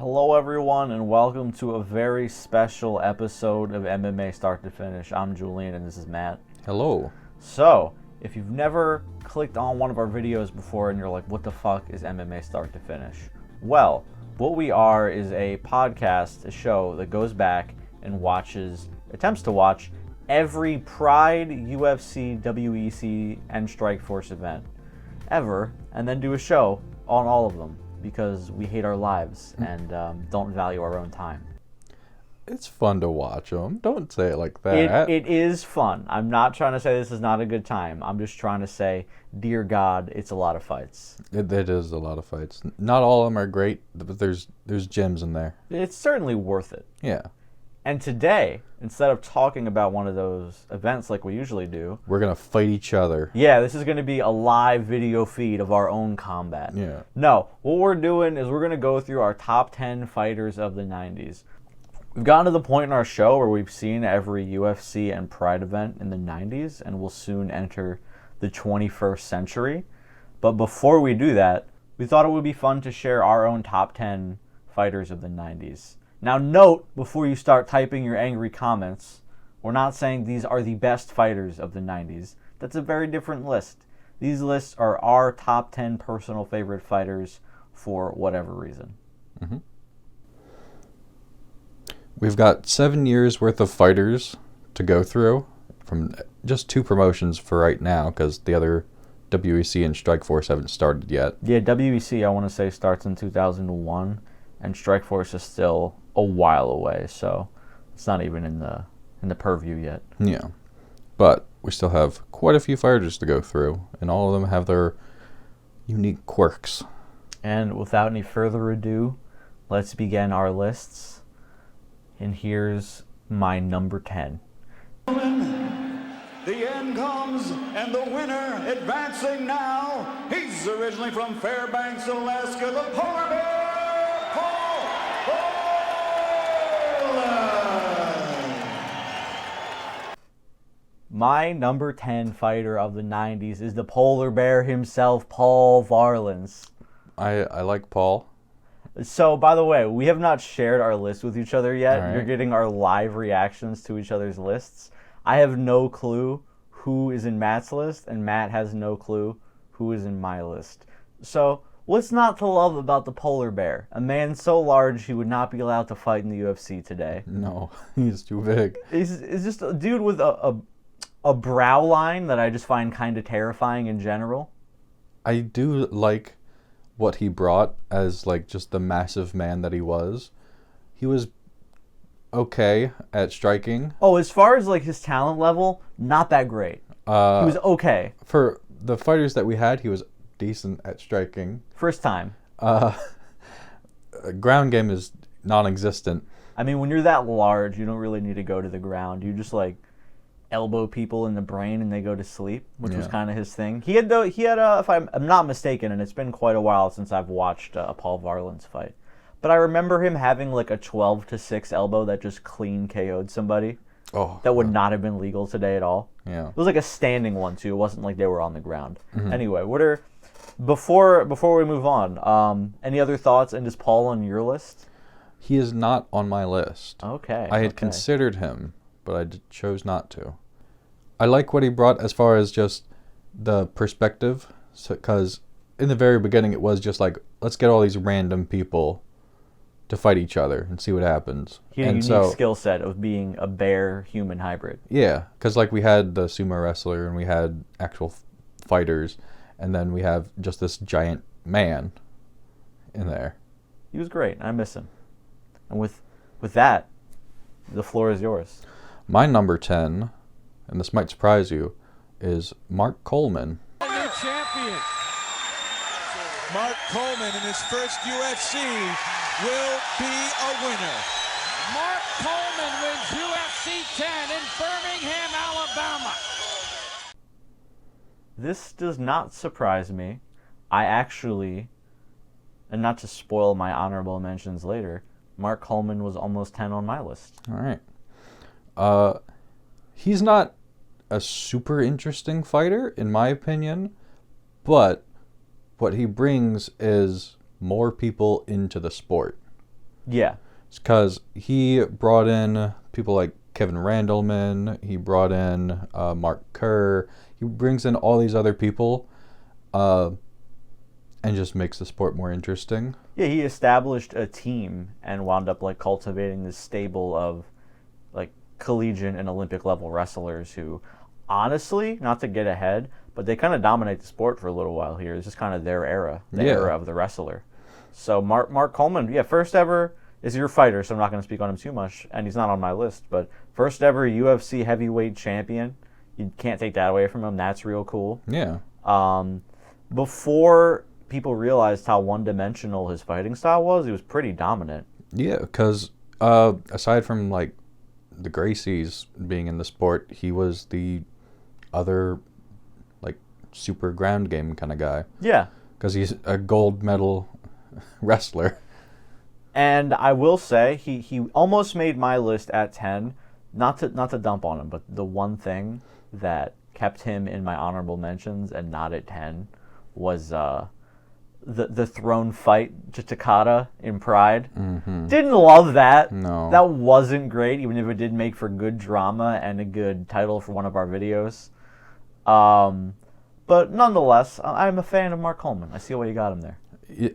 Hello everyone and welcome to a very special episode of MMA Start to Finish. I'm Julian and this is Matt. Hello. So, if you've never clicked on one of our videos before and you're like, what the fuck is MMA Start to Finish? Well, what we are is a podcast, a show that goes back and attempts to watch every Pride, UFC, WEC, and Strikeforce event ever, and then do a show on all of them. Because we hate our lives and don't value our own time. It's fun to watch them. Don't say it like that. It is fun. I'm not trying to say this is not a good time. I'm just trying to say, dear God, it's a lot of fights. It is a lot of fights. Not all of them are great, but there's gems in there. It's certainly worth it. Yeah. And today, instead of talking about one of those events like we usually do, we're going to fight each other. Yeah, this is going to be a live video feed of our own combat. Yeah. No, what we're doing is we're going to go through our top 10 fighters of the 90s. We've gotten to the point in our show where we've seen every UFC and Pride event in the 90s, and we'll soon enter the 21st century. But before we do that, we thought it would be fun to share our own top 10 fighters of the 90s. Now note, before you start typing your angry comments, we're not saying these are the best fighters of the 90s. That's a very different list. These lists are our top 10 personal favorite fighters for whatever reason. Mm-hmm. We've got 7 years worth of fighters to go through from just 2 promotions for right now because the other WEC and Strikeforce haven't started yet. Yeah, WEC I want to say starts in 2001 and Strikeforce is still a while away, so it's not even in the purview yet. Yeah, but we still have quite a few fighters to go through, and all of them have their unique quirks. And without any further ado, let's begin our lists. And here's my number 10. The end comes, and the winner advancing now. He's originally from Fairbanks, Alaska, the Polar Bear. My number 10 fighter of the 90s is the polar bear himself, Paul Varelans. I like Paul. So, by the way, we have not shared our list with each other yet. Right. You're getting our live reactions to each other's lists. I have no clue who is in Matt's list, and Matt has no clue who is in my list. So, what's not to love about the polar bear? A man so large he would not be allowed to fight in the UFC today. No, he's too big. He's just a dude with a brow line that I just find kind of terrifying in general. I do like what he brought as like just the massive man that he was. He was okay at striking. Oh, as far as like his talent level, not that great. He was okay. For the fighters that we had, he was decent at striking. First time. Ground game is non-existent. I mean, when you're that large, you don't really need to go to the ground. You just like elbow people in the brain and they go to sleep, which was kind of his thing. He had if I'm not mistaken, and it's been quite a while since I've watched a Paul Varelans fight, but I remember him having like a 12-6 elbow that just clean KO'd somebody. Oh, that would not have been legal today at all. Yeah, it was like a standing one too. It wasn't like they were on the ground. Mm-hmm. Anyway, before we move on, any other thoughts? And is Paul on your list? He is not on my list. Okay. I had considered him, but I chose not to. I like what he brought as far as just the perspective, because in the very beginning it was just like, let's get all these random people to fight each other and see what happens. He had a unique skill set of being a bear-human hybrid. Yeah, because like we had the sumo wrestler and we had actual fighters, and then we have just this giant man in there. He was great. I miss him. And with that, the floor is yours. My number 10, and this might surprise you, is Mark Coleman. A new champion. Mark Coleman in his first UFC will be a winner. Mark Coleman wins UFC 10 in Birmingham, Alabama. This does not surprise me. I actually, and not to spoil my honorable mentions later, Mark Coleman was almost 10 on my list. All right. He's not a super interesting fighter, in my opinion, but what he brings is more people into the sport. Yeah. It's because he brought in people like Kevin Randleman. He brought in Mark Kerr. He brings in all these other people, and just makes the sport more interesting. Yeah, he established a team and wound up like cultivating this stable of like collegiate and Olympic level wrestlers who, honestly, not to get ahead, but they kind of dominate the sport for a little while here. It's just kind of their era, the era of the wrestler. So Mark Coleman, first ever is your fighter, so I'm not going to speak on him too much, and he's not on my list, but first ever UFC heavyweight champion. You can't take that away from him. That's real cool. Yeah. Before people realized how one-dimensional his fighting style was, he was pretty dominant. Yeah, because aside from like the Gracies being in the sport, he was the other like super ground game kind of guy. Yeah. Because he's a gold medal wrestler. And I will say he almost made my list at 10. Not to dump on him, but the one thing that kept him in my honorable mentions and not at 10 was the throne fight to Takada in Pride. Mm-hmm. Didn't love that. No. That wasn't great, even if it did make for good drama and a good title for one of our videos. But nonetheless, I'm a fan of Mark Coleman. I see why you got him there.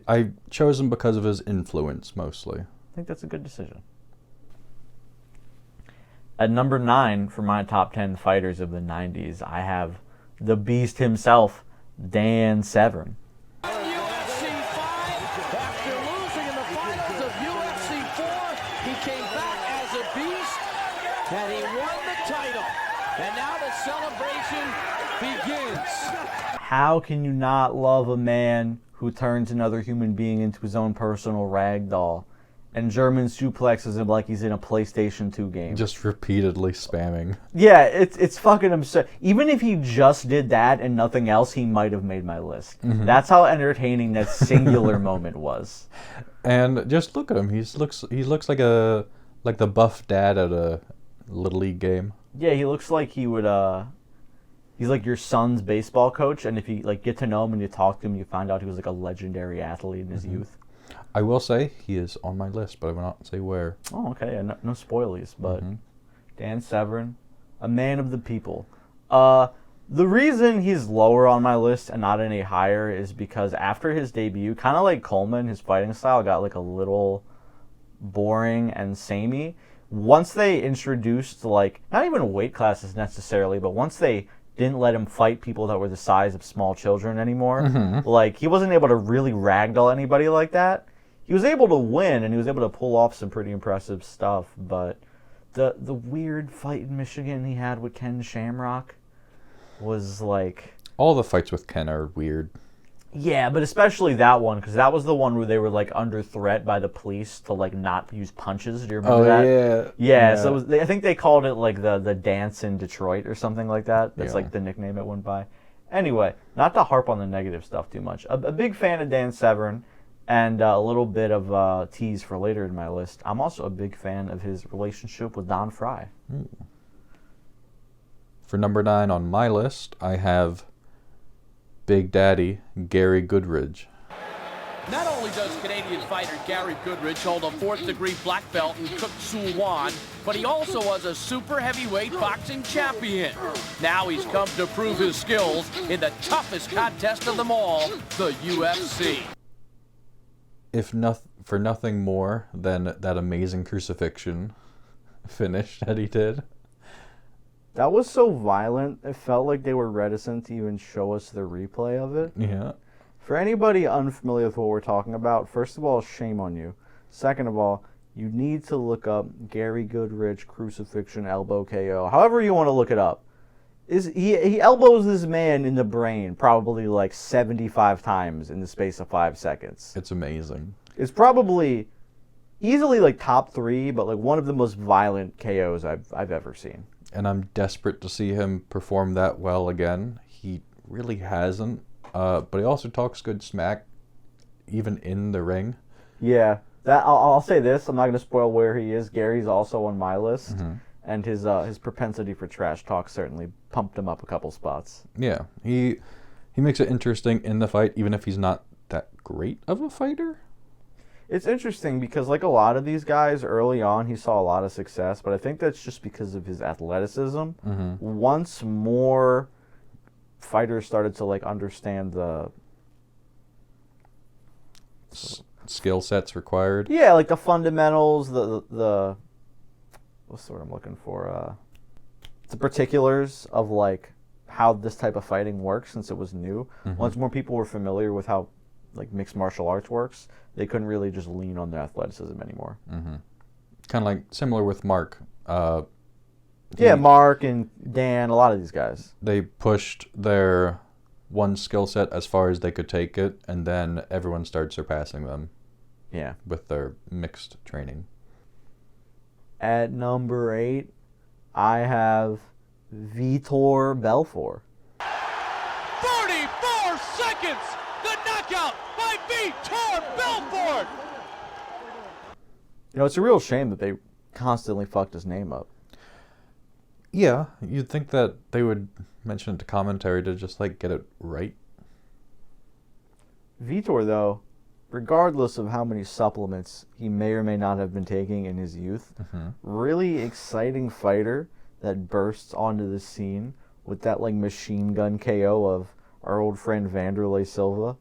I chose him because of his influence, mostly. I think that's a good decision. At number 9 for my top 10 fighters of the 90s, I have the beast himself, Dan Severn. UFC 5, after losing in the finals of UFC 4, he came back as a beast, and he won the title. And now the celebration begins. How can you not love a man who turns another human being into his own personal ragdoll and German suplexes him like he's in a PlayStation 2 game? Just repeatedly spamming. Yeah, it's fucking absurd. Even if he just did that and nothing else, he might have made my list. Mm-hmm. That's how entertaining that singular moment was. And just look at him. He looks like the buff dad at a Little League game. Yeah, he looks like he would he's like your son's baseball coach, and if you like get to know him and you talk to him, you find out he was like a legendary athlete in his youth. I will say he is on my list, but I will not say where. Oh, okay. Yeah, no spoilies, but Dan Severn, a man of the people. The reason he's lower on my list and not any higher is because after his debut, kind of like Coleman, his fighting style got like a little boring and samey. Once they introduced like, not even weight classes necessarily, but once they didn't let him fight people that were the size of small children anymore, like he wasn't able to really ragdoll anybody like that. He was able to win, and he was able to pull off some pretty impressive stuff, but the weird fight in Michigan he had with Ken Shamrock was like... All the fights with Ken are weird. Yeah, but especially that one, because that was the one where they were like under threat by the police to like not use punches. Do you remember that? Yeah. So it was, I think they called it like the dance in Detroit or something like that. That's like the nickname it went by. Anyway, not to harp on the negative stuff too much. A big fan of Dan Severn. And a little bit of tease for later in my list. I'm also a big fan of his relationship with Don Fry. For number 9 on my list, I have Big Daddy Gary Goodridge. Not only does Canadian fighter Gary Goodridge hold a 4th-degree black belt in Kuk Soo Won, but he also was a super heavyweight boxing champion. Now he's come to prove his skills in the toughest contest of them all, the UFC. If for nothing more than that amazing crucifixion finish that he did. That was so violent, it felt like they were reticent to even show us the replay of it. Yeah. For anybody unfamiliar with what we're talking about, first of all, shame on you. Second of all, you need to look up Gary Goodridge crucifixion elbow KO. However you want to look it up. He elbows this man in the brain probably like 75 times in the space of 5 seconds. It's amazing. It's probably easily like top 3, but like one of the most violent KOs I've ever seen. And I'm desperate to see him perform that well again. He really hasn't. But he also talks good smack, even in the ring. Yeah, that I'll say this. I'm not going to spoil where he is. Gary's also on my list. And his propensity for trash talk certainly pumped him up a couple spots. Yeah, he makes it interesting in the fight, even if he's not that great of a fighter. It's interesting because, like a lot of these guys, early on, he saw a lot of success, but I think that's just because of his athleticism. Once more fighters started to, like, understand the skill sets required. yeah, like the fundamentals, the what's the word I'm looking for? The particulars of, like, how this type of fighting works, since it was new. Once more people were familiar with how, like, mixed martial arts works, they couldn't really just lean on their athleticism anymore. Kind of like similar with Mark. Yeah, Mark and Dan, a lot of these guys. They pushed their one skill set as far as they could take it, and then everyone started surpassing them Yeah. with their mixed training. At number 8, I have Vitor Belfort. 44 seconds! The knockout by Vitor Belfort! You know, it's a real shame that they constantly fucked his name up. Yeah, you'd think that they would mention it to commentary to just, like, get it right. Vitor, though, regardless of how many supplements he may or may not have been taking in his youth, really exciting fighter that bursts onto the scene with that, like, machine gun KO of our old friend Vanderlei Silva.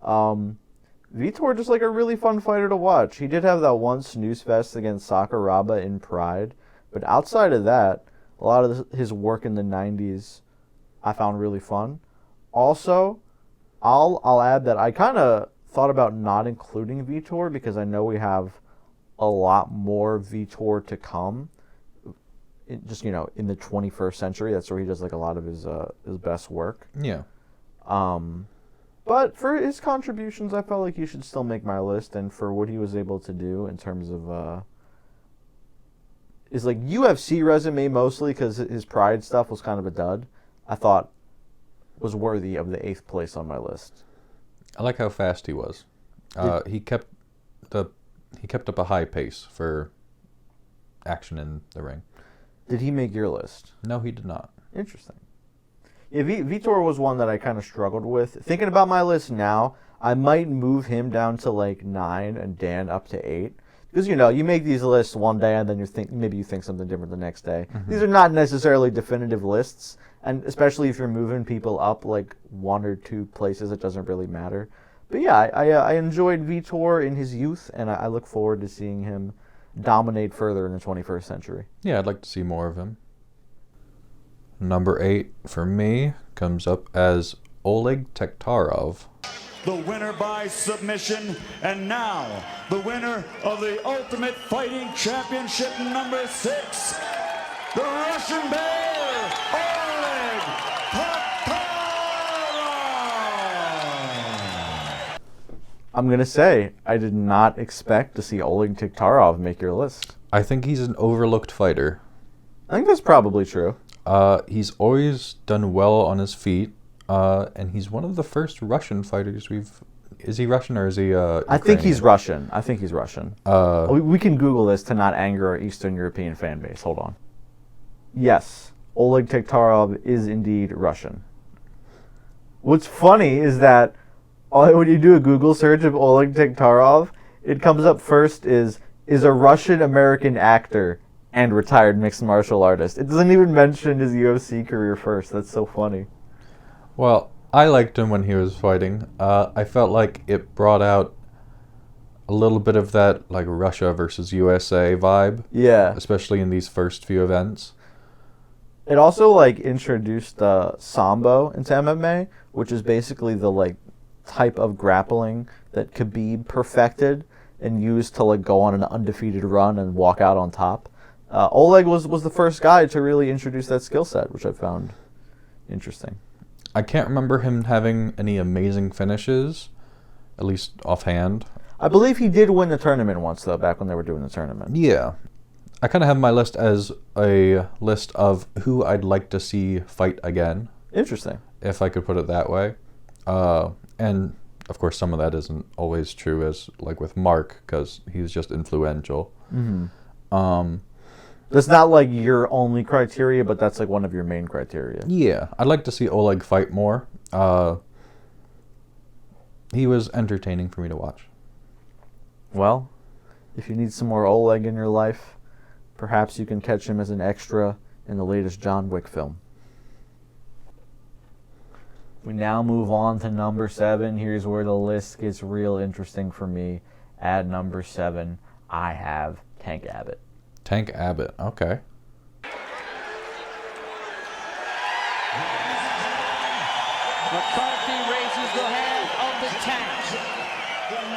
Vitor just, like, a really fun fighter to watch. He did have that one snooze fest against Sakuraba in Pride, but outside of that, a lot of his work in the 90s I found really fun. Also, I'll add that I kind of thought about not including Vitor because I know we have a lot more Vitor to come. Just, you know, in the 21st century, that's where he does, like, a lot of his best work. Yeah. But for his contributions, I felt like he should still make my list, and for what he was able to do in terms of his, like, UFC resume mostly, because his Pride stuff was kind of a dud, I thought was worthy of the 8th place on my list. I like how fast he was. He kept up a high pace for action in the ring. Did he make your list? No, he did not. Interesting. Yeah, Vitor was one that I kind of struggled with. Thinking about my list now, I might move him down to, like, 9 and Dan up to 8. Because, you know, you make these lists one day and then maybe you think something different the next day. These are not necessarily definitive lists, and especially if you're moving people up, like, 1 or 2 places, it doesn't really matter. But yeah, I enjoyed Vitor in his youth, and I look forward to seeing him dominate further in the 21st century. Yeah, I'd like to see more of him. Number 8 for me comes up as Oleg Tektarov. The winner by submission, and now the winner of the Ultimate Fighting Championship number 6, the Russian Bear, Oleg Tektarov. I'm going to say, I did not expect to see Oleg Tektarov make your list. I think he's an overlooked fighter. I think that's probably true. He's always done well on his feet, and he's one of the first Russian fighters we've... Is he Russian or is he I think he's Russian. We can Google this to not anger our Eastern European fan base. Hold on. Yes, Oleg Tektarov is indeed Russian. What's funny is that when you do a Google search of Oleg Tektarov, it comes up first is a Russian-American actor and retired mixed martial artist. It doesn't even mention his UFC career first. That's so funny. Well, I liked him when he was fighting. I felt like it brought out a little bit of that, like, Russia versus USA vibe. Yeah. Especially in these first few events. It also, like, introduced Sambo into MMA, which is basically the, like, type of grappling that Khabib perfected and used to, like, go on an undefeated run and walk out on top. Oleg was the first guy to really introduce that skill set, which I found interesting. I can't remember him having any amazing finishes, at least offhand. I believe he did win the tournament once, though, back when they were doing the tournament. Yeah. I kind of have my list as a list of who I'd like to see fight again. Interesting. If I could put it that way. And, of course, some of that isn't always true, as like with Mark, because he's just influential. Mm-hmm. That's not, like, your only criteria, but that's, like, one of your main criteria. Yeah. I'd like to see Oleg fight more. He was entertaining for me to watch. Well, if you need some more Oleg in your life, perhaps you can catch him as an extra in the latest John Wick film. We now move on to number 7. Here's where the list gets real interesting for me. At number 7, I have Tank Abbott. Tank Abbott, okay. McCarthy raises the hand of the Tank.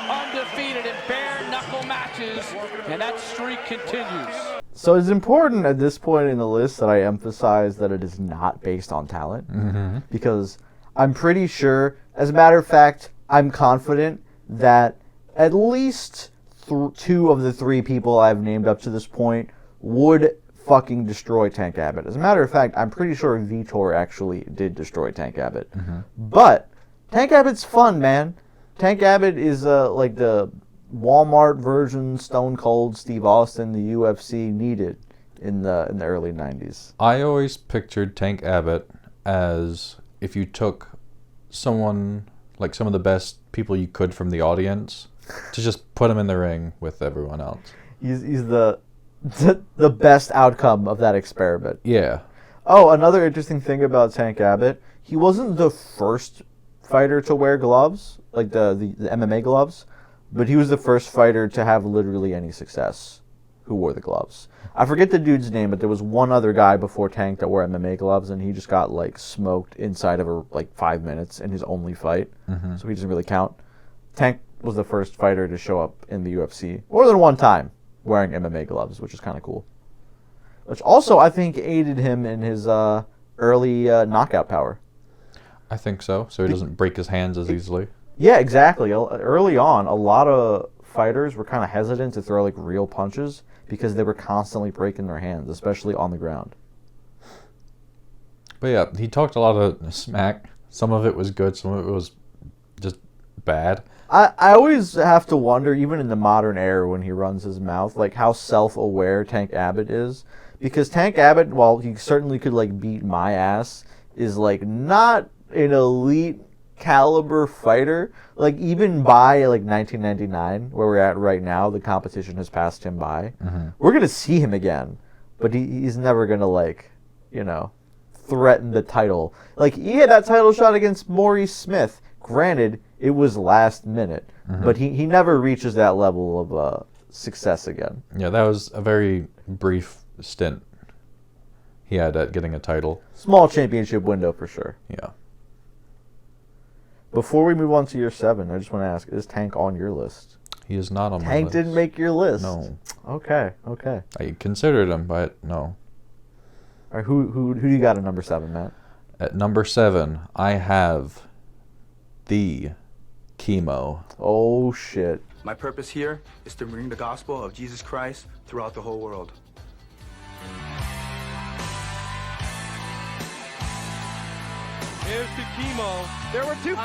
Undefeated in bare-knuckle matches, and that streak continues. So it's important at this point in the list that I emphasize that it is not based on talent. Because I'm pretty sure, as a matter of fact, I'm confident that at least 2 of the 3 people I've named up to this point would fucking destroy Tank Abbott. As a matter of fact, I'm pretty sure Vitor actually did destroy Tank Abbott. But Tank Abbott's fun, man. Tank Abbott is like the Walmart version Stone Cold Steve Austin the UFC needed in the early 90s. I always pictured Tank Abbott as if you took someone, like some of the best people you could from the audience, to just put him in the ring with everyone else. He's the best outcome of that experiment. Yeah. Oh, another interesting thing about Tank Abbott, he wasn't the first fighter to wear gloves, like the MMA gloves, but he was the first fighter to have literally any success who wore the gloves. I forget the dude's name, but there was one other guy before Tank that wore MMA gloves, and he just got like smoked inside of 5 minutes in his only fight, so he doesn't really count. Tank was the first fighter to show up in the UFC more than one time wearing MMA gloves, which is kind of cool. Which also, I think, aided him in his early knockout power. I think so he doesn't break his hands as easily. Yeah, exactly. Early on, a lot of fighters were kind of hesitant to throw like real punches because they were constantly breaking their hands, especially on the ground. But yeah, he talked a lot of smack. Some of it was good, some of it was just bad. I always have to wonder, even in the modern era when he runs his mouth, like how self-aware Tank Abbott is. Because Tank Abbott, while he certainly could like beat my ass, is like not an elite caliber fighter. Like even by like 1999, where we're at right now, the competition has passed him by. We're gonna see him again, but he's never gonna like, threaten the title. Like he had that title shot against Maurice Smith. Granted, it was last minute, but he never reaches that level of success again. Yeah, that was a very brief stint he had at getting a title. Small championship window for sure. Yeah. Before we move on to your 7, I just want to ask, is Tank on your list? He is not on my list. Tank didn't make your list? No. Okay. I considered him, but no. All right, who do you got at number 7, Matt? At number 7, I have the Chemo. Oh, shit. My purpose here is to bring the gospel of Jesus Christ throughout the whole world. Here's to Chemo. There were two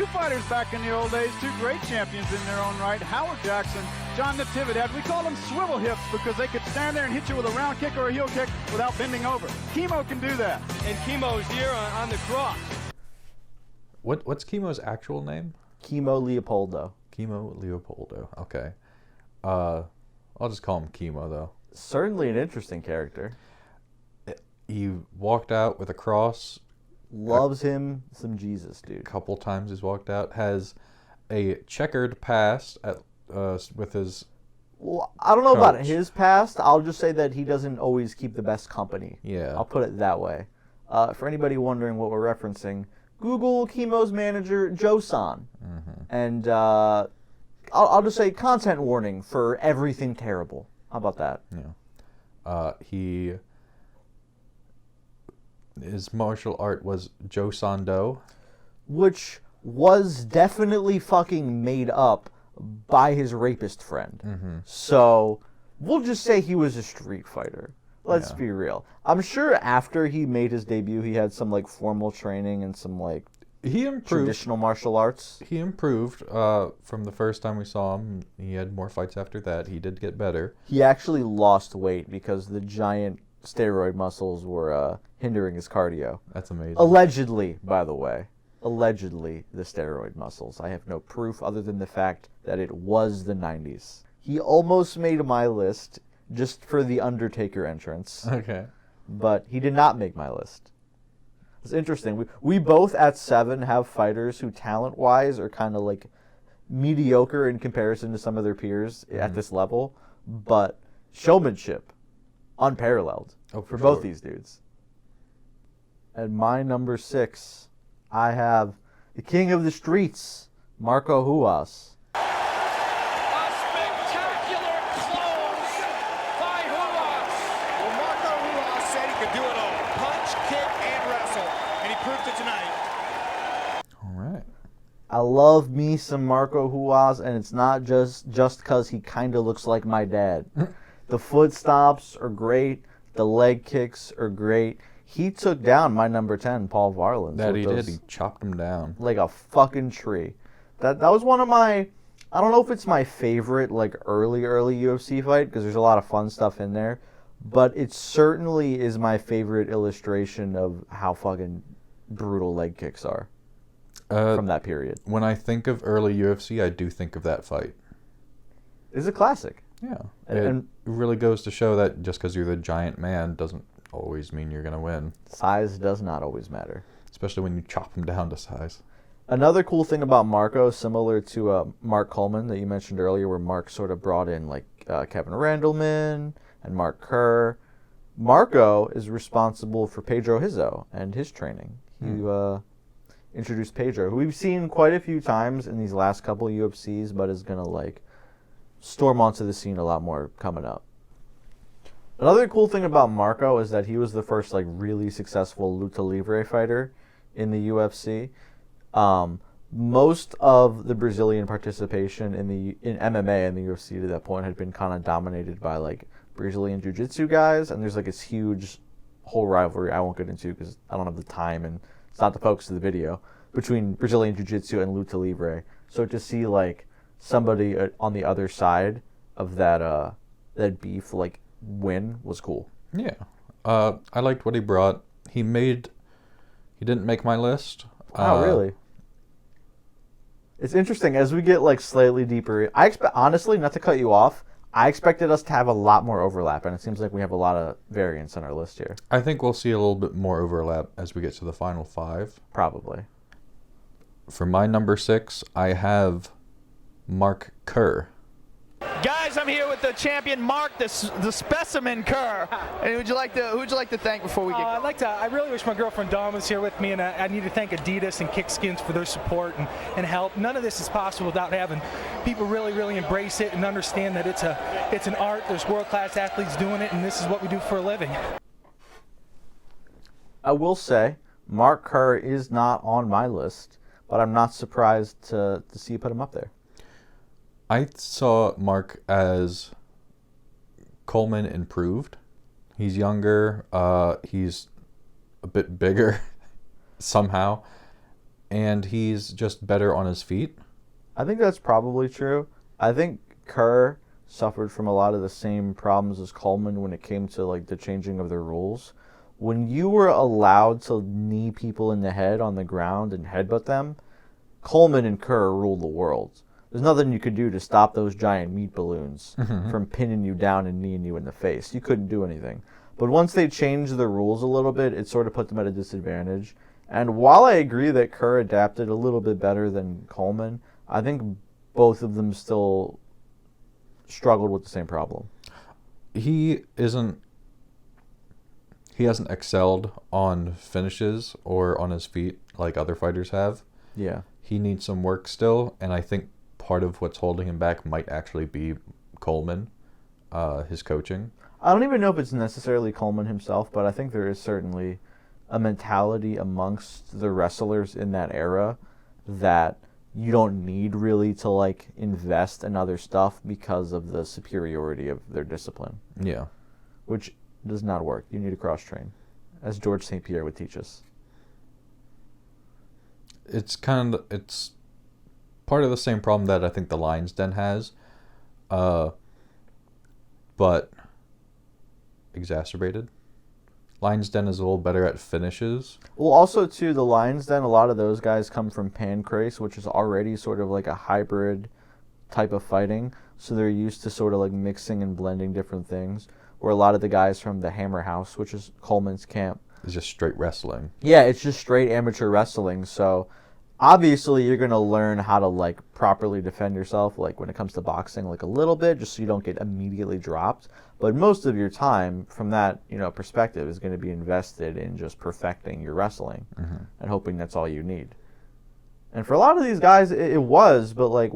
fighters back in the old days, 2 great champions in their own right, Howard Jackson, John Natividad. We call them swivel hips because they could stand there and hit you with a round kick or a heel kick without bending over. Chemo can do that. And Chemo's here on the cross. What's Chemo's actual name? Chemo Leopoldo. Chemo Leopoldo. Okay. I'll just call him Chemo, though. Certainly an interesting character. He walked out with a cross. Loves him some Jesus, dude. A couple times he's walked out. Has a checkered past with his. Well, I don't know about coach. his past. I'll just say that he doesn't always keep the best company. Yeah. I'll put it that way. For anybody wondering what we're referencing, Google Chemo's manager, Joe-san. And I'll just say content warning for everything terrible. How about that? Yeah. His martial art was Joe-san-do. Which was definitely fucking made up by his rapist friend. So we'll just say he was a street fighter. Let's be real. I'm sure after he made his debut, he had some like formal training and some like He improved. traditional martial arts. He improved from the first time we saw him. He had more fights after that. He did get better. He actually lost weight because the giant steroid muscles were hindering his cardio. That's amazing. Allegedly, by the way. allegedly the steroid muscles. I have no proof other than the fact that it was the 90s. He almost made my list just for the Undertaker entrance. Okay. But he did not make my list. It's interesting. We both at 7 have fighters who talent-wise are kind of like mediocre in comparison to some of their peers at this level, but showmanship unparalleled for both these dudes. At my number 6, I have the king of the streets, Marco Ruas. A spectacular close by Ruas. Well, Marco Ruas said he could do it all. Punch, kick, and wrestle. And he proved it tonight. All right. I love me some Marco Ruas, and it's not just because he kind of looks like my dad. The foot stomps are great. The leg kicks are great. He took down my number 10, Paul Varlin. That he did. He chopped him down. Like a fucking tree. That was one of my... I don't know if it's my favorite, like, early UFC fight, because there's a lot of fun stuff in there. But it certainly is my favorite illustration of how fucking brutal leg kicks are from that period. When I think of early UFC, I do think of that fight. It's a classic. Yeah. And it really goes to show that just because you're the giant man doesn't always mean you're going to win. Size does not always matter. Especially when you chop him down to size. Another cool thing about Marco, similar to Mark Coleman that you mentioned earlier, where Mark sort of brought in like Kevin Randleman and Mark Kerr. Marco is responsible for Pedro Hizzo and his training. He introduced Pedro, who we've seen quite a few times in these last couple of UFCs, but is going to like storm onto the scene a lot more coming up. Another cool thing about Marco is that he was the first like really successful lucha libre fighter in the UFC. Most of the Brazilian participation in MMA and the UFC to that point had been kind of dominated by like Brazilian jiu-jitsu guys, and there's like this huge whole rivalry I won't get into because I don't have the time and it's not the focus of the video, between Brazilian jiu-jitsu and lucha libre. So to see like somebody on the other side of that beef like win was cool. Yeah. I liked what he brought. He didn't make my list. Oh, really? It's interesting as we get like slightly deeper. I expect, honestly, not to cut you off, I expected us to have a lot more overlap, and it seems like we have a lot of variance on our list here. I think we'll see a little bit more overlap as we get to the final 5. Probably. For my number 6, I have Mark Kerr. Guys, I'm here with the champion, Mark, the specimen Kerr. And who'd you like to thank before we get? I really wish my girlfriend Dawn was here with me, and I need to thank Adidas and Kickskins for their support and help. None of this is possible without having people really, really embrace it and understand that it's an art. There's world-class athletes doing it, and this is what we do for a living. I will say, Mark Kerr is not on my list, but I'm not surprised to see you put him up there. I saw Mark as Coleman improved. He's younger. He's a bit bigger somehow. And he's just better on his feet. I think that's probably true. I think Kerr suffered from a lot of the same problems as Coleman when it came to like the changing of the rules. When you were allowed to knee people in the head on the ground and headbutt them, Coleman and Kerr ruled the world. There's nothing you could do to stop those giant meat balloons from pinning you down and kneeing you in the face. You couldn't do anything. But once they changed the rules a little bit, it sort of put them at a disadvantage. And while I agree that Kerr adapted a little bit better than Coleman, I think both of them still struggled with the same problem. He hasn't excelled on finishes or on his feet like other fighters have. Yeah. He needs some work still, and I think part of what's holding him back might actually be Coleman, his coaching. I don't even know if it's necessarily Coleman himself, but I think there is certainly a mentality amongst the wrestlers in that era that you don't need really to like invest in other stuff because of the superiority of their discipline. Yeah. Which does not work. You need to cross-train, as George St. Pierre would teach us. It's part of the same problem that I think the Lions Den has, but exacerbated. Lion's Den is a little better at finishes. Well, also, too, the Lions Den, a lot of those guys come from Pancrase, which is already sort of like a hybrid type of fighting. So they're used to sort of like mixing and blending different things. Where a lot of the guys from the Hammer House, which is Coleman's camp. It's just straight wrestling. Yeah, it's just straight amateur wrestling. So obviously you're going to learn how to like properly defend yourself, like when it comes to boxing, like a little bit, just so you don't get immediately dropped. But most of your time from that, perspective is going to be invested in just perfecting your wrestling and hoping that's all you need. And for a lot of these guys, it was, but like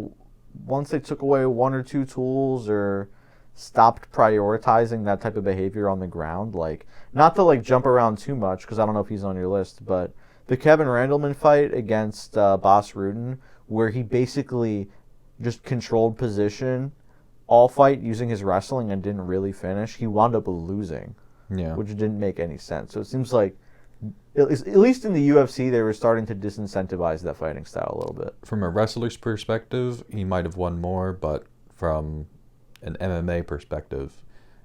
once they took away one or two tools or stopped prioritizing that type of behavior on the ground, like not to like jump around too much because I don't know if he's on your list, but the Kevin Randleman fight against Bas Rutten, where he basically just controlled position all fight using his wrestling and didn't really finish, he wound up losing, which didn't make any sense. So it seems like, at least in the UFC, they were starting to disincentivize that fighting style a little bit. From a wrestler's perspective, he might have won more, but from an MMA perspective,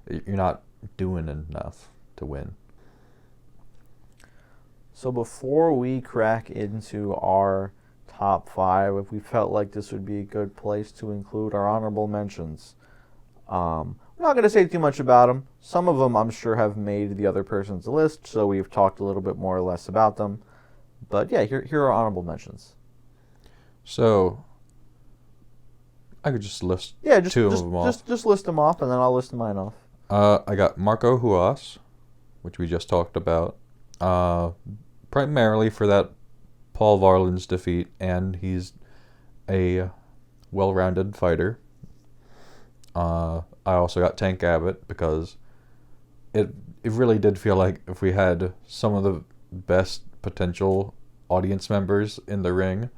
you're not doing enough to win. So before we crack into our top 5, we felt like this would be a good place to include our honorable mentions. We're not going to say too much about them. Some of them I'm sure have made the other person's list, so we've talked a little bit more or less about them. But yeah, here are honorable mentions. So I could just list two of them off. Just list them off, and then I'll list mine off. I got Marco Ruas, which we just talked about, primarily for that Paul Varland's defeat, and he's a well-rounded fighter. I also got Tank Abbott because it really did feel like if we had some of the best potential audience members in the ring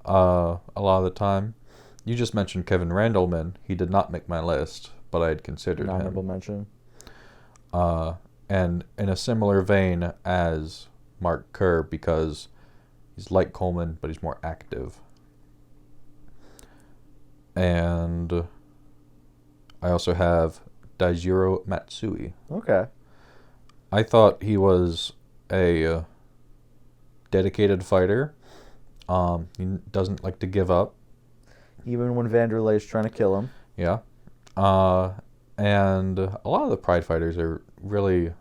a lot of the time. You just mentioned Kevin Randleman. He did not make my list, but I had considered him. Honorable mention. And in a similar vein as Mark Kerr, because he's like Coleman, but he's more active. And I also have Daijiro Matsui. Okay. I thought he was a dedicated fighter. He doesn't like to give up. Even when Vanderlei's trying to kill him. Yeah. And a lot of the Pride fighters are really...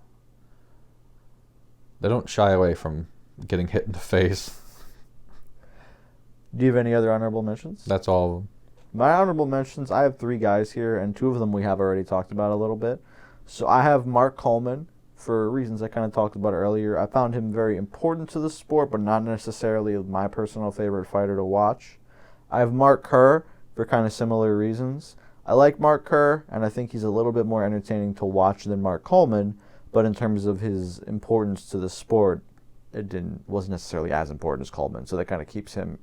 They don't shy away from getting hit in the face. Do you have any other honorable mentions? That's all of them. My honorable mentions, I have 3 guys here, and 2 of them we have already talked about a little bit. So I have Mark Coleman, for reasons I kind of talked about earlier. I found him very important to the sport, but not necessarily my personal favorite fighter to watch. I have Mark Kerr for kind of similar reasons. I like Mark Kerr, and I think he's a little bit more entertaining to watch than Mark Coleman, but in terms of his importance to the sport, wasn't necessarily as important as Coleman, so that kind of keeps him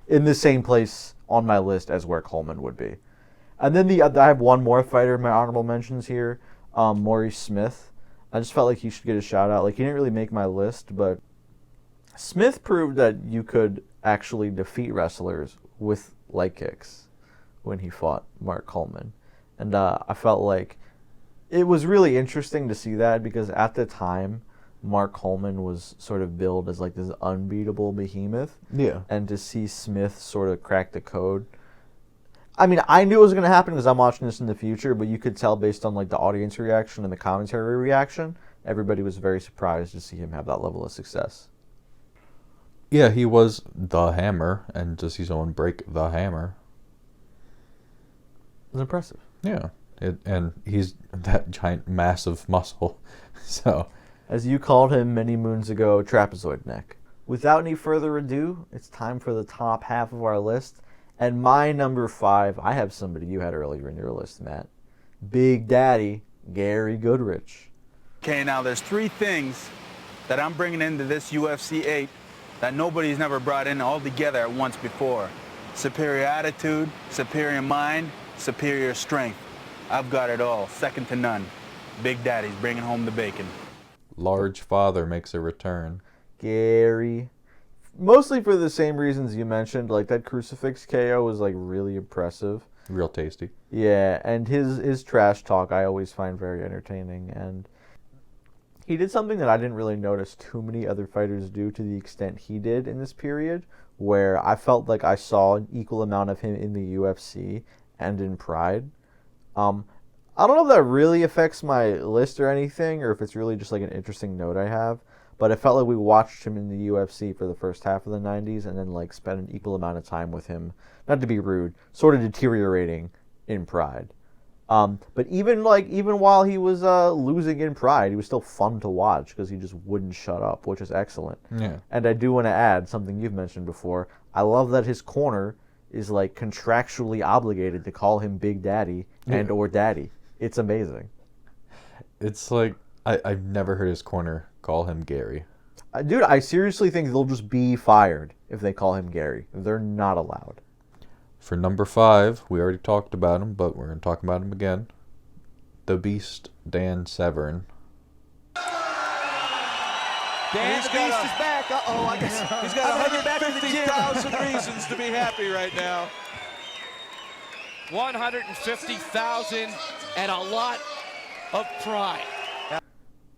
in the same place on my list as where Coleman would be. And then I have one more fighter in my honorable mentions here, Maurice Smith. I just felt like he should get a shout out. Like, he didn't really make my list, but Smith proved that you could actually defeat wrestlers with leg kicks when he fought Mark Coleman. And I felt like it was really interesting to see that because at the time, Mark Coleman was sort of billed as like this unbeatable behemoth. Yeah. And to see Smith sort of crack the code. I mean, I knew it was going to happen because I'm watching this in the future, but you could tell based on like the audience reaction and the commentary reaction, everybody was very surprised to see him have that level of success. Yeah, he was the Hammer, and to see someone break the Hammer. It was impressive. Yeah. And he's that giant, massive muscle. So... As you called him many moons ago, trapezoid neck. Without any further ado, it's time for the top half of our list. And my number 5, I have somebody you had earlier in your list, Matt. Big Daddy, Gary Goodrich. Okay, now there's 3 things that I'm bringing into this UFC 8 that nobody's never brought in all together at once before. Superior attitude, superior mind, superior strength. I've got it all, second to none. Big Daddy's bringing home the bacon. Large Father makes a return. Gary. Mostly for the same reasons you mentioned. Like, that crucifix KO was, like, really impressive. Real tasty. Yeah, and his trash talk I always find very entertaining. And He did something that I didn't really notice too many other fighters do to the extent he did in this period, where I felt like I saw an equal amount of him in the UFC and in Pride. I don't know if that really affects my list or anything, or if it's really just like an interesting note I have, but it felt like we watched him in the UFC for the first half of the 90s and then like spent an equal amount of time with him, not to be rude, sort of deteriorating in Pride. But even while he was losing in Pride, he was still fun to watch because he just wouldn't shut up, which is excellent. Yeah. And I do want to add something you've mentioned before. I love that his corner is like contractually obligated to call him Big Daddy and or Daddy. It's amazing. It's like I've never heard his corner call him Gary. Dude, I seriously think they'll just be fired if they call him Gary. They're not allowed. For number 5, we already talked about him, but we're going to talk about him again. The Beast, Dan Severn. Dan, the Beast is back. Uh-oh, I guess. He's got 150,000 reasons to be happy right now. 150,000 and a lot of pride.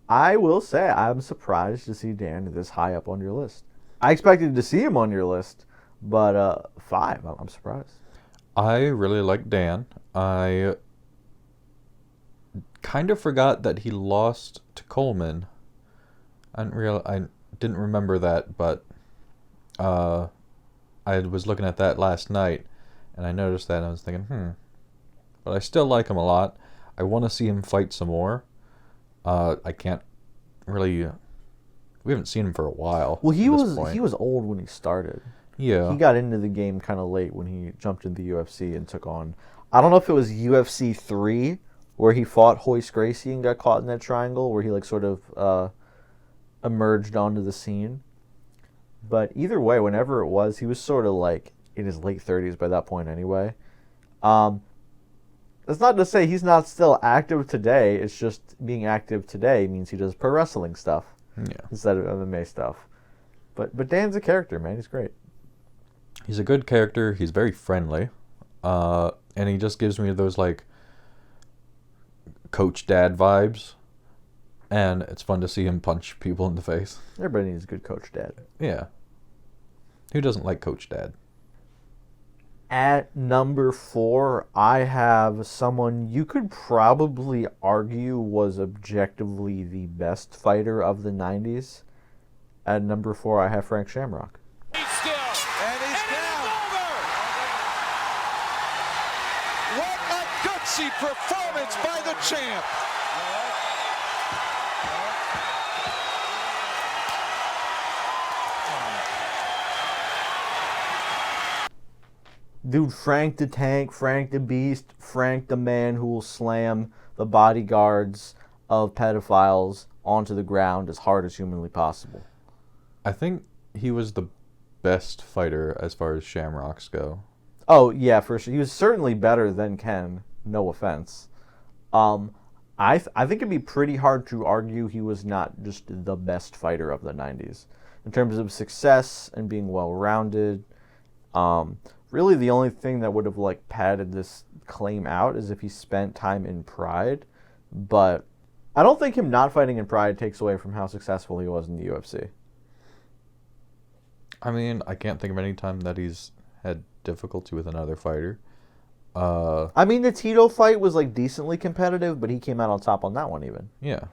I will say I'm surprised to see Dan this high up on your list. I expected to see him on your list, but 5, I'm surprised. I really like Dan. I kind of forgot that he lost to Coleman. I didn't remember that, but I was looking at that last night, and I noticed that, and I was thinking, But I still like him a lot. I want to see him fight some more. I can't really... We haven't seen him for a while. Well, he was old when he started. Yeah. He got into the game kind of late when he jumped into the UFC and took on... I don't know if it was UFC 3, where he fought Hoist Gracie and got caught in that triangle, where he like sort of emerged onto the scene. But either way, whenever it was, he was sort of like in his late 30s by that point anyway. That's not to say he's not still active today. It's just being active today means he does pro wrestling stuff instead of MMA stuff. But Dan's a character, man. He's great. He's a good character. He's very friendly. And he just gives me those, like, Coach Dad vibes. And it's fun to see him punch people in the face. Everybody needs a good Coach Dad. Yeah. Who doesn't like Coach Dad? At number 4, I have someone you could probably argue was objectively the best fighter of the 90s. At number 4, I have Frank Shamrock. He's still, and he's down. What a gutsy performance by the champ. Dude, Frank the Tank, Frank the Beast, Frank the man who will slam the bodyguards of pedophiles onto the ground as hard as humanly possible. I think he was the best fighter as far as Shamrocks go. Oh, yeah, for sure. He was certainly better than Ken, no offense. I think it'd be pretty hard to argue he was not just the best fighter of the 90s. In terms of success and being well-rounded, really the only thing that would have like padded this claim out is if he spent time in Pride. But I don't think him not fighting in Pride takes away from how successful he was in the UFC. I mean, I can't think of any time that he's had difficulty with another fighter. I mean, the Tito fight was like decently competitive, but he came out on top on that one even. Yeah.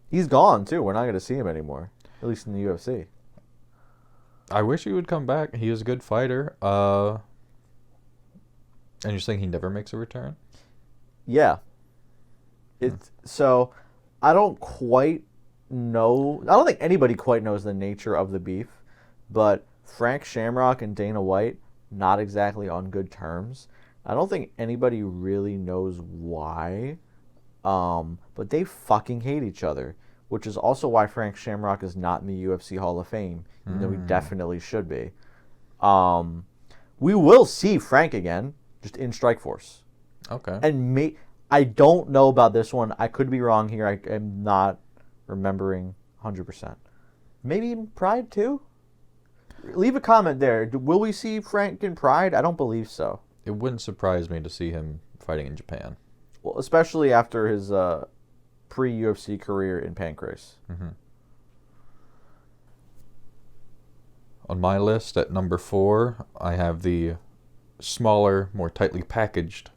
He's gone too. We're not going to see him anymore, at least in the UFC. I wish he would come back. He is a good fighter. And you're saying he never makes a return? Yeah. So, I don't quite know... I don't think anybody quite knows the nature of the beef, but Frank Shamrock and Dana White, not exactly on good terms. I don't think anybody really knows why, but they fucking hate each other, which is also why Frank Shamrock is not in the UFC Hall of Fame, even though he definitely should be. We will see Frank again, just in Strikeforce. Okay. And I don't know about this one. I could be wrong here. I am not remembering 100%. Maybe in Pride too? Leave a comment there. Will we see Frank in Pride? I don't believe so. It wouldn't surprise me to see him fighting in Japan. Well, especially after his pre-UFC career in Pancrase. Mm-hmm. On my list at number 4, I have the smaller, more tightly packaged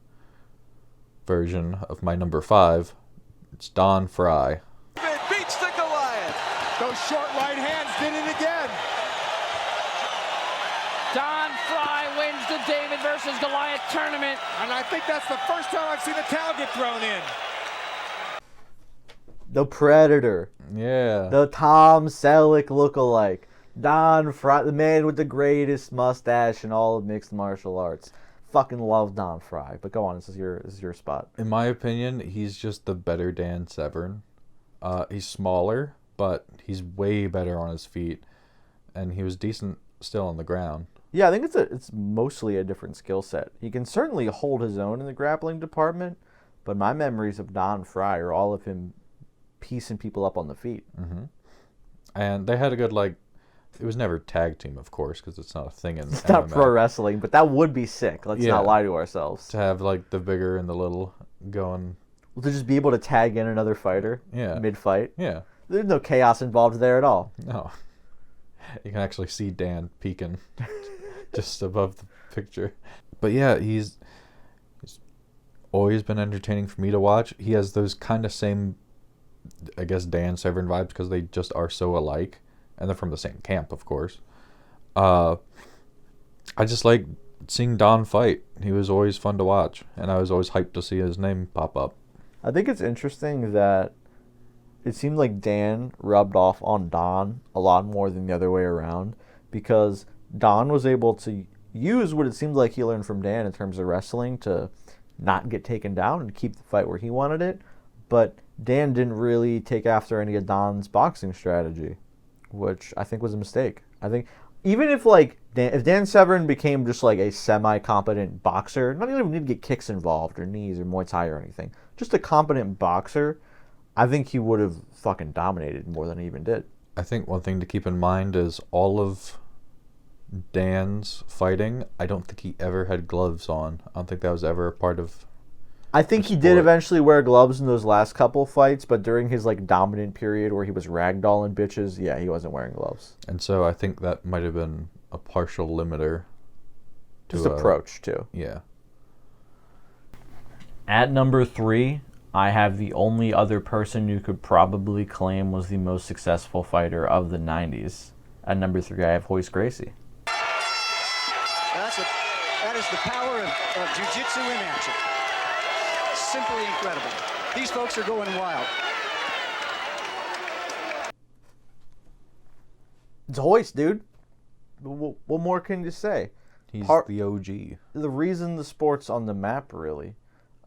version of my number 5. It's Don Fry. Beats the Goliath. Those short right hands did it again. Don Fry wins the David versus Goliath tournament. And I think that's the first time I've seen a towel get thrown in. The Predator. Yeah. The Tom Selleck lookalike. Don Fry, the man with the greatest mustache in all of mixed martial arts. Fucking love Don Fry. But go on, this is your spot. In my opinion, he's just the better Dan Severn. He's smaller, but he's way better on his feet, and he was decent still on the ground. Yeah, I think it's mostly a different skill set. He can certainly hold his own in the grappling department, but my memories of Don Fry are all of him piecing people up on the feet. Mm-hmm. And they had a good, like, it was never tag team, of course, because it's not a thing in It's MMA. not pro wrestling, but that would be sick. Let's not lie to ourselves. To have, like, the bigger and the little going. Well, to just be able to tag in another fighter mid-fight. Yeah. There's no chaos involved there at all. No. You can actually see Dan peeking just above the picture. But yeah, he's always been entertaining for me to watch. He has those kind of same, I guess, Dan Severn vibes because they just are so alike. And they're from the same camp, of course. I just like seeing Don fight. He was always fun to watch. And I was always hyped to see his name pop up. I think it's interesting that it seemed like Dan rubbed off on Don a lot more than the other way around, because Don was able to use what it seemed like he learned from Dan in terms of wrestling to not get taken down and keep the fight where he wanted it, but Dan didn't really take after any of Don's boxing strategy, which I think was a mistake. I think even if if Dan Severn became just like a semi-competent boxer, not even need to get kicks involved or knees or Muay Thai or anything, just a competent boxer, I think he would have fucking dominated more than he even did. I think one thing to keep in mind is all of Dan's fighting, I don't think he ever had gloves on. I don't think that was ever a part of I think he did eventually wear gloves in those last couple fights, but during his dominant period where he was ragdolling bitches, yeah, he wasn't wearing gloves. And so I think that might have been a partial limiter. Just approach, too. Yeah. At number 3, I have the only other person you could probably claim was the most successful fighter of the 90s. At number 3, I have Royce Gracie. That is the power of jiu-jitsu in action. Simply incredible. These folks are going wild. It's Royce, dude. What more can you say? He's the OG. The reason the sport's on the map, really.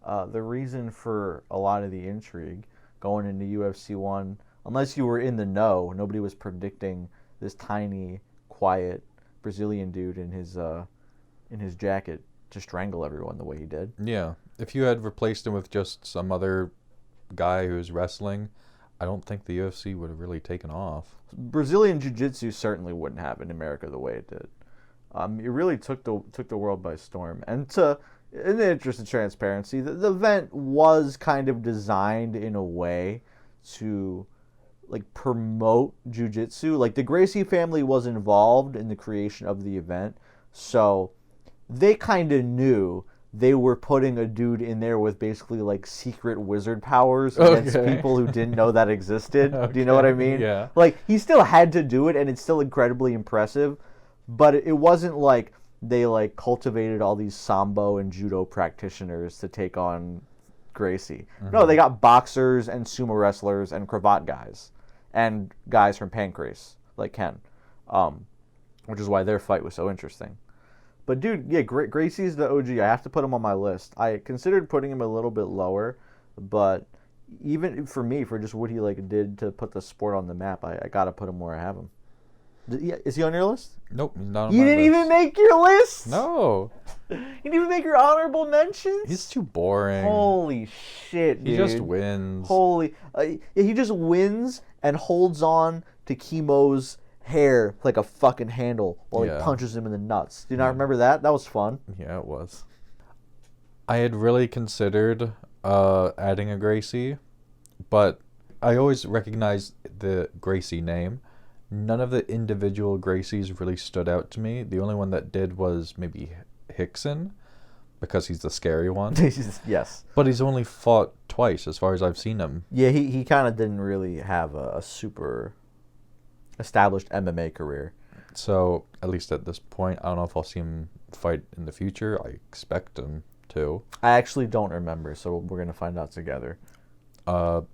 The reason for a lot of the intrigue going into UFC 1, unless you were in the know, nobody was predicting this tiny, quiet Brazilian dude in his jacket to strangle everyone the way he did. Yeah. If you had replaced him with just some other guy who's wrestling, I don't think the UFC would have really taken off. Brazilian Jiu-Jitsu certainly wouldn't have in America the way it did. It really took the world by storm. And in the interest of transparency, the event was kind of designed in a way to promote Jiu-Jitsu. The Gracie family was involved in the creation of the event, so they kind of knew they were putting a dude in there with basically secret wizard powers against people who didn't know that existed. Do you know what I mean? Yeah. He still had to do it, and it's still incredibly impressive, but it wasn't like they cultivated all these sambo and judo practitioners to take on Gracie. Mm-hmm. No, they got boxers and sumo wrestlers and cravat guys and guys from Pancrase like Ken, which is why their fight was so interesting. But dude, yeah, Gracie's the OG. I have to put him on my list. I considered putting him a little bit lower, but even for me, for just what he did to put the sport on the map, I gotta put him where I have him. Is he on your list? Nope, he's not on my list. You didn't even make your list? No. You didn't even make your honorable mentions? He's too boring. Holy shit, dude. He just wins. He just wins and holds on to Chemo's hair like a fucking handle while he punches him in the nuts. Do you not remember that? That was fun. Yeah, it was. I had really considered adding a Gracie, but I always recognize the Gracie name. None of the individual Gracies really stood out to me. The only one that did was maybe Hickson, because he's the scary one. Yes. But he's only fought twice as far as I've seen him. Yeah, he kind of didn't really have a super established MMA career. So, at least at this point, I don't know if I'll see him fight in the future. I expect him to. I actually don't remember, so we're going to find out together. But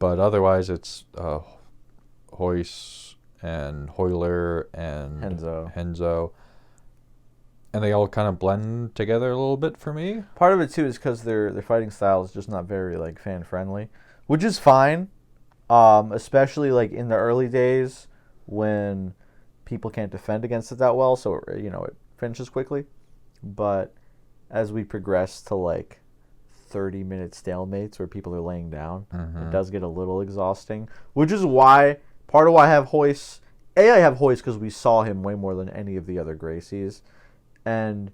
otherwise, it's Hoyce and Hoyler and Henzo. And they all kind of blend together a little bit for me. Part of it, too, is because their fighting style is just not very, like, fan-friendly, which is fine, especially, like, in the early days when people can't defend against it that well, so, you know, it finishes quickly. But as we progress to, like, 30-minute stalemates where people are laying down, it does get a little exhausting, which is why, part of why I have Hoyce, I have Hoyce because we saw him way more than any of the other Gracies, and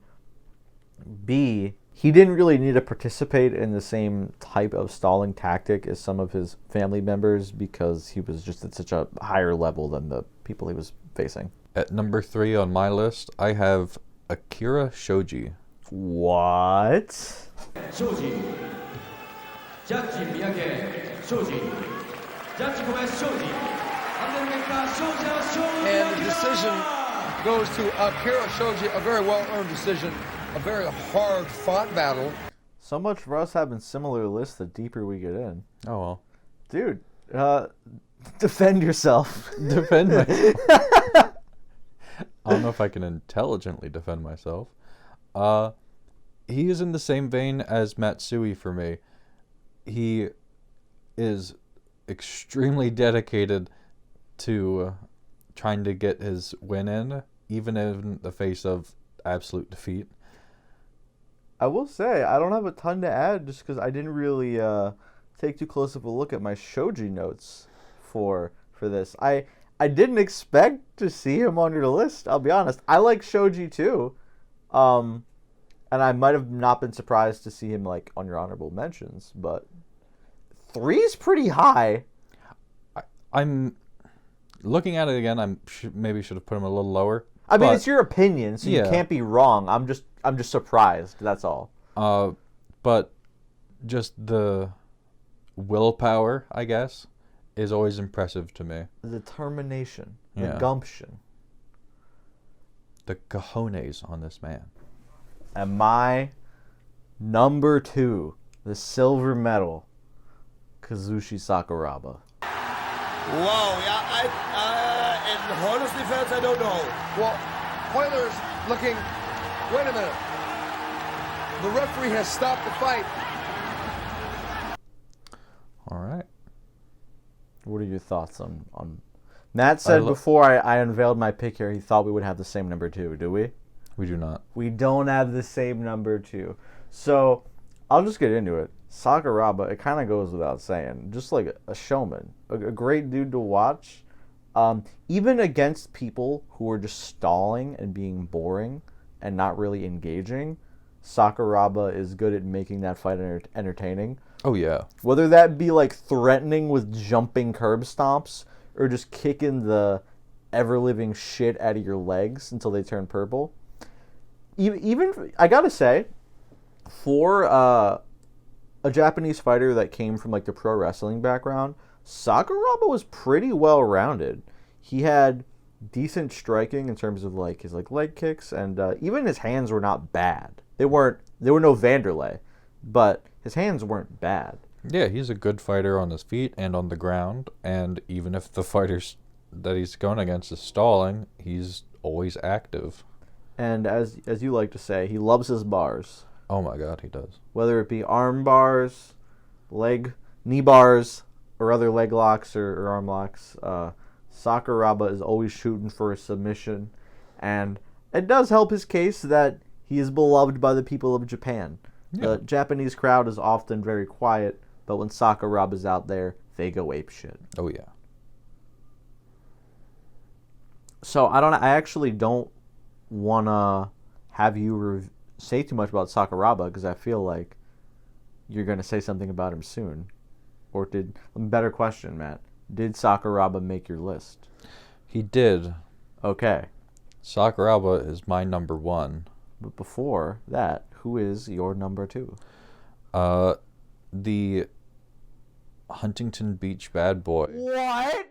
B, he didn't really need to participate in the same type of stalling tactic as some of his family members because he was just at such a higher level than the people he was facing. At number 3 on my list, I have Akira Shoji. What? Shoji. Judge Miyake Shoji. Judge Kobayashi Shoji. And the decision goes to Akira Shoji, a very well-earned decision, a very hard-fought battle. So much for us having similar lists the deeper we get in. Oh, well. Dude, defend yourself. Defend myself. I don't know if I can intelligently defend myself. He is in the same vein as Matsui for me. He is extremely dedicated to trying to get his win in, even in the face of absolute defeat. I will say, I don't have a ton to add just because I didn't really take too close of a look at my Shoji notes for this. I didn't expect to see him on your list, I'll be honest. I like Shoji too. And I might have not been surprised to see him like on your honorable mentions, but 3 is pretty high. I'm looking at it again. Maybe should have put him a little lower. I mean, it's your opinion, so you can't be wrong. I'm just surprised. That's all. But just the willpower, I guess, is always impressive to me. The determination, the gumption, the cojones on this man. And my number 2, the silver medal, Kazushi Sakuraba. Wow, and honest defense, I don't know. Well, Hoyler's looking, wait a minute. The referee has stopped the fight. All right. What are your thoughts on Matt said before I unveiled my pick here, he thought we would have the same number 2. Do we? We do not. We don't have the same number 2. So, I'll just get into it. Sakuraba, it kind of goes without saying, just like a showman, a great dude to watch. Even against people who are just stalling and being boring and not really engaging, Sakuraba is good at making that fight entertaining. Oh, yeah. Whether that be like threatening with jumping curb stomps or just kicking the ever-living shit out of your legs until they turn purple. Even I gotta say, for a Japanese fighter that came from like the pro wrestling background, Sakuraba was pretty well-rounded. He had decent striking in terms of like his like leg kicks, and even his hands were not bad. They were no Vanderlei, but his hands weren't bad. Yeah, he's a good fighter on his feet and on the ground, and even if the fighters that he's going against is stalling, he's always active. And as you like to say, he loves his bars. Oh my God, he does. Whether it be arm bars, knee bars, or other leg locks or arm locks, Sakuraba is always shooting for a submission. And it does help his case that he is beloved by the people of Japan. Yeah. The Japanese crowd is often very quiet, but when Sakuraba is out there, they go apeshit. Oh, yeah. So I actually don't want to have you say too much about Sakuraba because I feel like you're going to say something about him soon. Or better question, Matt, did Sakuraba make your list? He did. Okay. Sakuraba is my number 1. But before that, who is your number 2? The Huntington Beach bad boy. What?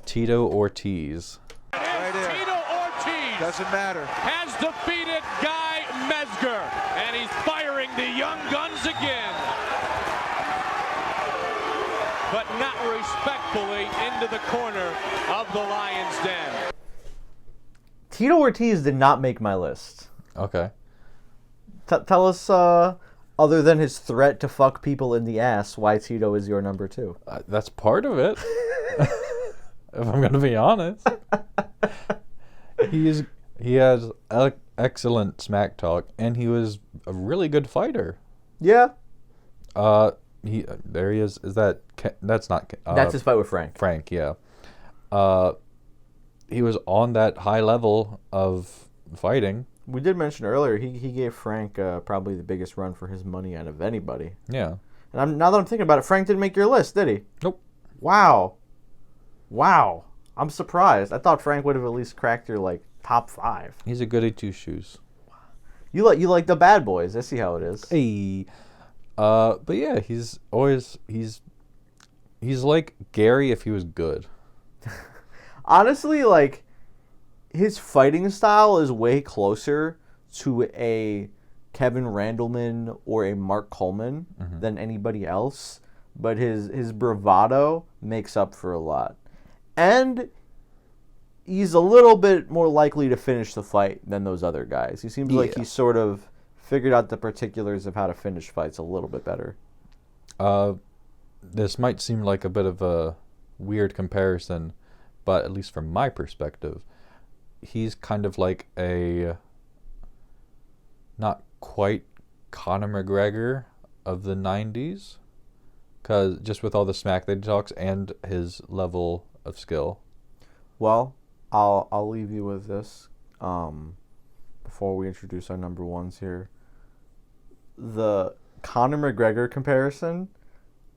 Tito Ortiz. Right here. Tito Ortiz Doesn't matter. has defeated Guy Mesger, and he's firing the young guns again. But not respectfully into the corner of the Lion's Den. Tito Ortiz did not make my list. Okay. Tell us, other than his threat to fuck people in the ass, why Tito is your number 2. That's part of it. If I'm going to be honest. He has excellent smack talk, and he was a really good fighter. Yeah. There he is. Is that that's not? That's his fight with Frank. Frank, yeah. He was on that high level of fighting. We did mention earlier he gave Frank probably the biggest run for his money out of anybody. Yeah. And now that I'm thinking about it, Frank didn't make your list, did he? Nope. Wow. I'm surprised. I thought Frank would have at least cracked your top 5. He's a goody two shoes. You like the bad boys. I see how it is. Hey. But yeah, he's like Gary if he was good. Honestly, his fighting style is way closer to a Kevin Randleman or a Mark Coleman than anybody else, but his bravado makes up for a lot. And he's a little bit more likely to finish the fight than those other guys. He seems like he sort of figured out the particulars of how to finish fights a little bit better. This might seem like a bit of a weird comparison, but at least from my perspective, he's kind of like a not quite Conor McGregor of the 90s, because just with all the smack that he talks and his level of skill. Well, I'll leave you with this before we introduce our number 1s here. The Conor McGregor comparison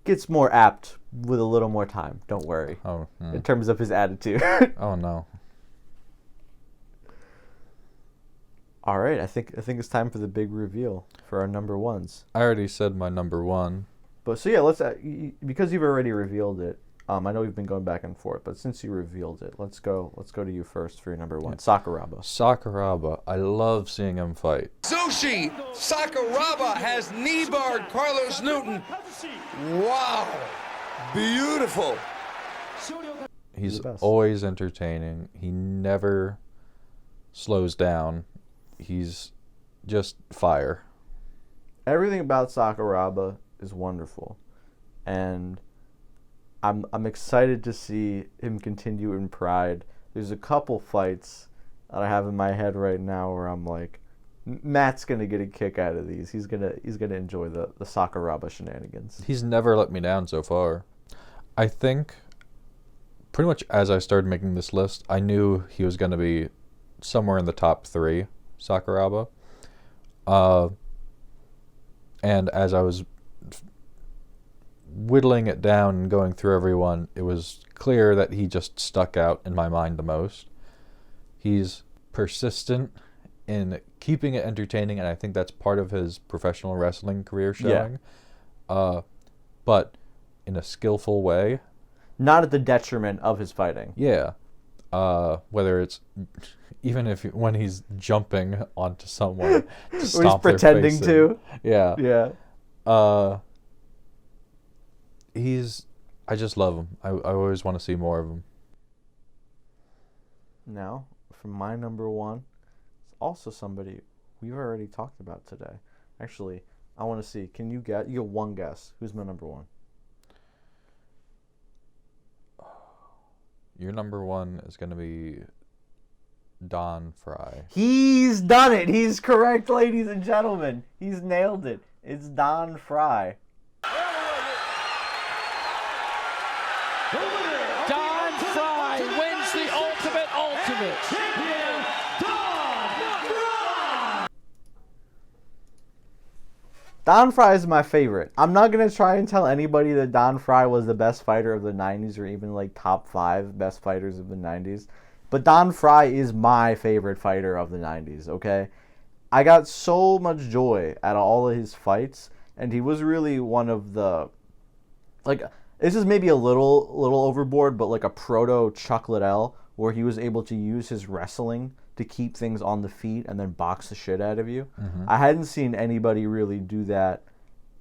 gets more apt with a little more time. Don't worry. In terms of his attitude. Oh no. All right, I think it's time for the big reveal for our number 1s. I already said my number 1. But so yeah, let's because you've already revealed it. I know we've been going back and forth, but since you revealed it, let's go to you first for your number 1. Sakuraba. Sakuraba. I love seeing him fight. Sushi Sakuraba has knee-barred Carlos Newton. Wow. Beautiful. He's always entertaining. He never slows down. He's just fire. Everything about Sakuraba is wonderful. And I'm excited to see him continue in Pride. There's a couple fights that I have in my head right now where I'm like, Matt's gonna get a kick out of these. He's gonna enjoy the Sakuraba shenanigans. He's never let me down so far. I think pretty much as I started making this list, I knew he was gonna be somewhere in the top 3, Sakuraba. And as I was whittling it down and going through everyone, it was clear that he just stuck out in my mind the most. He's persistent in keeping it entertaining, and I think that's part of his professional wrestling career showing. Yeah. But in a skillful way. Not at the detriment of his fighting. Yeah. Whether it's even when he's jumping onto someone to stomp he's pretending to. Yeah. Yeah. I just love him. I always want to see more of him. Now, for my number 1, it's also somebody we've already talked about today. Actually, I want to see. Can you get? You get one guess. Who's my number 1? Your number 1 is going to be Don Fry. He's done it. He's correct, ladies and gentlemen. He's nailed it. It's Don Fry. Don Fry wins the Ultimate. Champion, Don Fry! Don Fry is my favorite. I'm not going to try and tell anybody that Don Fry was the best fighter of the 90s or even like top 5 best fighters of the 90s. But Don Fry is my favorite fighter of the 90s, okay? I got so much joy out of all of his fights, and he was really one of the, like, this is maybe a little overboard, but like a proto Chuck Liddell, where he was able to use his wrestling to keep things on the feet and then box the shit out of you. Mm-hmm. I hadn't seen anybody really do that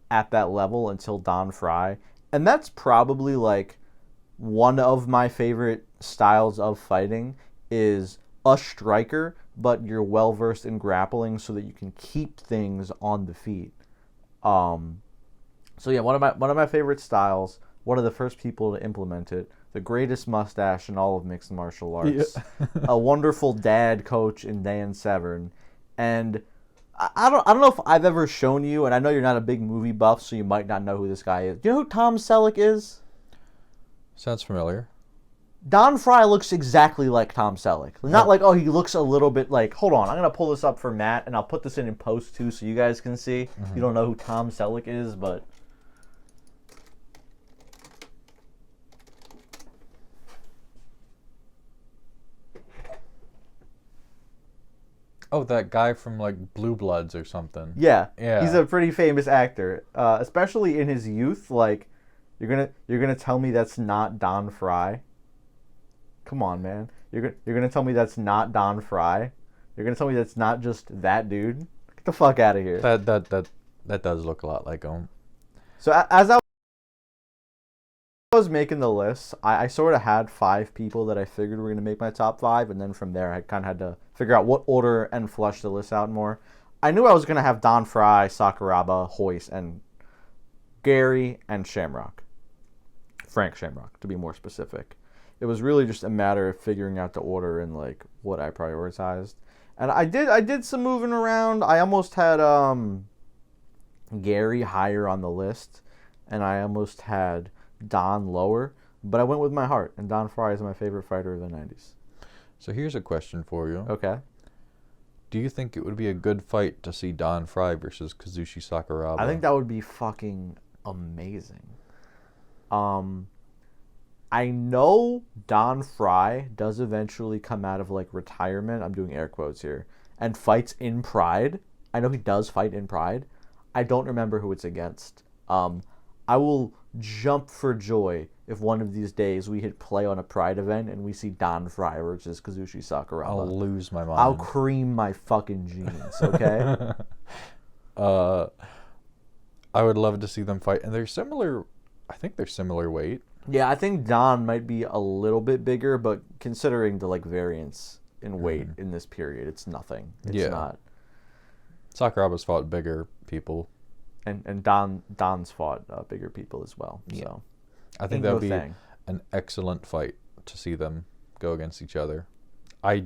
at that level until Don Fry. And that's probably like one of my favorite styles of fighting is a striker, but you're well versed in grappling so that you can keep things on the feet. So yeah, one of my favorite styles, one of the first people to implement it, the greatest mustache in all of mixed martial arts, a wonderful dad coach in Dan Severn, and I don't know if I've ever shown you, and I know you're not a big movie buff, so you might not know who this guy is. Do you know who Tom Selleck is? Sounds familiar. Don Fry looks exactly like Tom Selleck. Not like, oh, he looks a little bit like, hold on, I'm going to pull this up for Matt, and I'll put this in post too so you guys can see. You don't know who Tom Selleck is, but... Oh, that guy from like Blue Bloods or something. Yeah. Yeah. He's a pretty famous actor, especially in his youth. Like, you're gonna tell me that's not Don Fry? Come on, man. You're gonna tell me that's not Don Fry? You're gonna tell me that's not just that dude? Get the fuck out of here. That does look a lot like him. So as I was making the list, I sort of had 5 people that I figured were going to make my top 5, and then from there I kind of had to figure out what order and flush the list out more. I knew I was going to have Don Fry, Sakuraba, Hoist, and Gary and Shamrock. Frank Shamrock, to be more specific. It was really just a matter of figuring out the order and like what I prioritized. And I did some moving around. I almost had Gary higher on the list, and I almost had Don lower, but I went with my heart, and Don Fry is my favorite fighter of the 90s. So here's a question for you. Okay. Do you think it would be a good fight to see Don Fry versus Kazushi Sakuraba? I think that would be fucking amazing. I know Don Fry does eventually come out of like retirement, I'm doing air quotes here, and fights in Pride. I know he does fight in Pride. I don't remember who it's against. I will jump for joy if one of these days we hit play on a Pride event and we see Don Fry versus Kazushi Sakuraba. I'll lose my mind. I'll cream my fucking jeans, okay? I would love to see them fight, and they're similar. I think they're similar weight. Yeah, I think Don might be a little bit bigger, but considering the like variance in weight in this period, it's nothing. It's not. Sakuraba's fought bigger people. And Don's fought bigger people as well. Yeah. So I think that would be an excellent fight to see them go against each other. I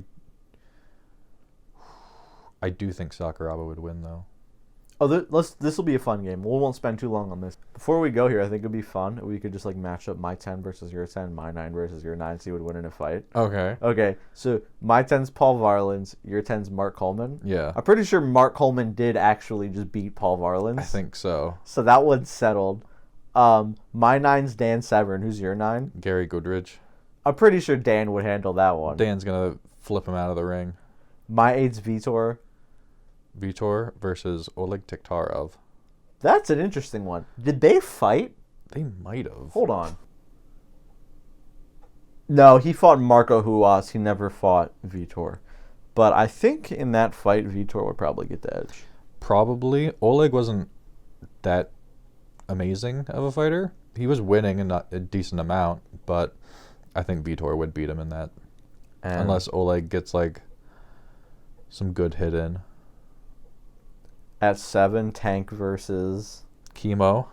do think Sakuraba would win, though. Oh, this will be a fun game. We won't spend too long on this. Before we go here, I think it'd be fun. We could just like match up my 10 versus your 10, my 9 versus your 9, see who would win in a fight. Okay. Okay, so my 10's Paul Varlins, your 10's Mark Coleman. Yeah. I'm pretty sure Mark Coleman did actually just beat Paul Varlins. I think so. So that one's settled. My 9's Dan Severn. Who's your 9? Gary Goodridge. I'm pretty sure Dan would handle that one. Dan's going to flip him out of the ring. My 8's Vitor. Vitor versus Oleg Tiktarov. That's an interesting one. Did they fight? They might have. Hold on. No, he fought Marco Huas. He never fought Vitor. But I think in that fight, Vitor would probably get the edge. Probably. Oleg wasn't that amazing of a fighter. He was winning a decent amount, but I think Vitor would beat him in that. Unless Oleg gets like some good hit in. At 7, Tank versus Chemo.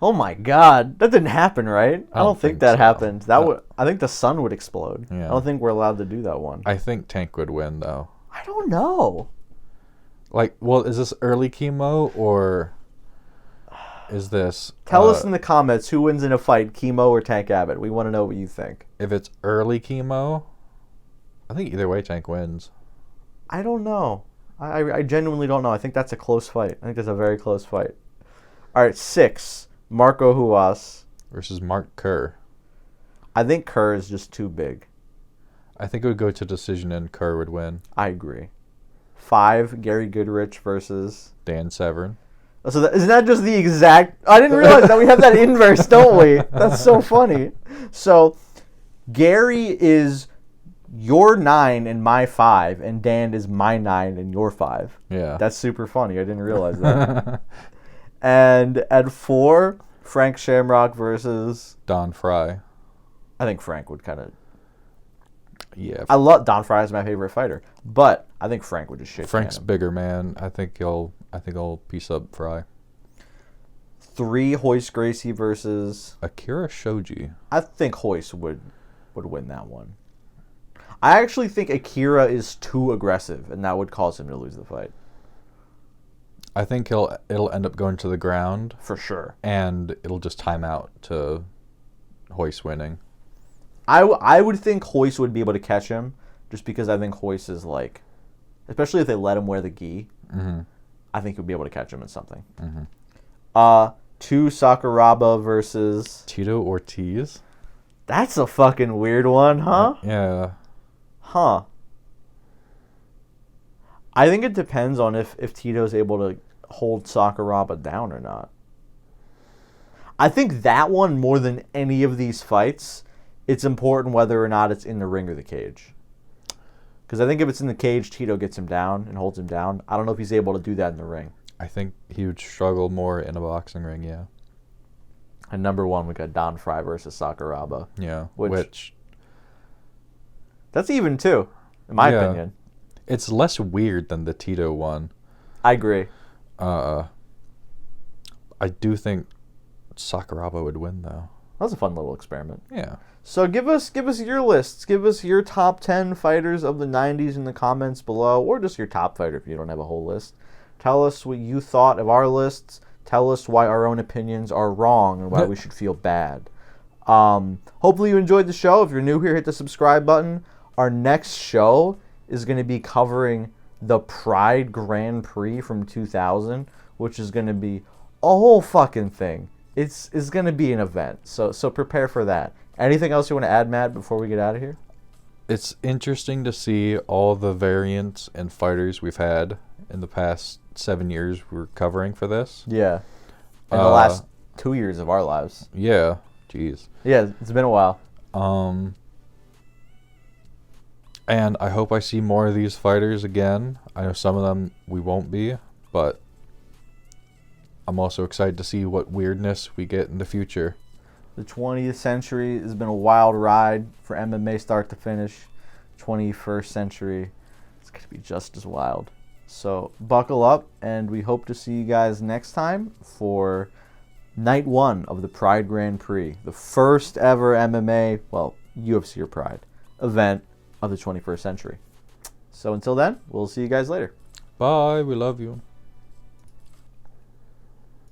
Oh my God, that didn't happen, right? I don't think that happened. I think the sun would explode. Yeah. I don't think we're allowed to do that one. I think Tank would win, though. I don't know. Like, well, is this early Chemo or is this? Tell us in the comments who wins in a fight, Chemo or Tank Abbott. We want to know what you think. If it's early Chemo, I think either way Tank wins. I don't know. I genuinely don't know. I think that's a close fight. I think that's a very close fight. All right, 6. Marco Huas versus Mark Kerr. I think Kerr is just too big. I think it would go to decision and Kerr would win. I agree. 5. Gary Goodrich versus Dan Severn. So isn't that just the exact... I didn't realize that we have that inverse, don't we? That's so funny. So Gary is your 9 and my 5, and Dan is my 9 and your 5. Yeah. That's super funny. I didn't realize that. And at 4, Frank Shamrock versus... Don Fry. I think Frank would kind of... Yeah. I love... Don Fry is my favorite fighter, but I think Frank would just shake Frank's him. bigger, man. I think he'll piece up Fry. 3, Hoist Gracie versus... Akira Shoji. I think Hoist would win that one. I actually think Akira is too aggressive, and that would cause him to lose the fight. I think it'll end up going to the ground. For sure. And it'll just time out to Hoist winning. I would think Hoist would be able to catch him, just because I think Hoist is like... Especially if they let him wear the gi. Mm-hmm. I think he'll be able to catch him in something. Mm-hmm. 2, Sakuraba versus... Tito Ortiz. That's a fucking weird one, huh? Yeah. Huh. I think it depends on if Tito's able to hold Sakuraba down or not. I think that one, more than any of these fights, it's important whether or not it's in the ring or the cage. Because I think if it's in the cage, Tito gets him down and holds him down. I don't know if he's able to do that in the ring. I think he would struggle more in a boxing ring, yeah. And number 1, we got Don Fry versus Sakuraba. Yeah, which that's even too, in my opinion. It's less weird than the Tito one. I agree. I do think Sakuraba would win, though. That was a fun little experiment. Yeah. So give us your lists. Give us your top 10 fighters of the 90s in the comments below, or just your top fighter if you don't have a whole list. Tell us what you thought of our lists. Tell us why our own opinions are wrong and why we should feel bad. Hopefully you enjoyed the show. If you're new here, hit the subscribe button. Our next show is going to be covering the Pride Grand Prix from 2000, which is going to be a whole fucking thing. It's going to be an event, so prepare for that. Anything else you want to add, Matt, before we get out of here? It's interesting to see all the variants and fighters we've had in the past 7 years we're covering for this. Yeah. In the last 2 years of our lives. Yeah. Jeez. Yeah, it's been a while. And I hope I see more of these fighters again. I know some of them we won't be, but I'm also excited to see what weirdness we get in the future. The 20th century has been a wild ride for MMA start to finish. 21st century, it's going to be just as wild. So buckle up, and we hope to see you guys next time for night 1 of the Pride Grand Prix, the first ever MMA, well, UFC or Pride event of the 21st century. So until then, we'll see you guys later. Bye. We love you.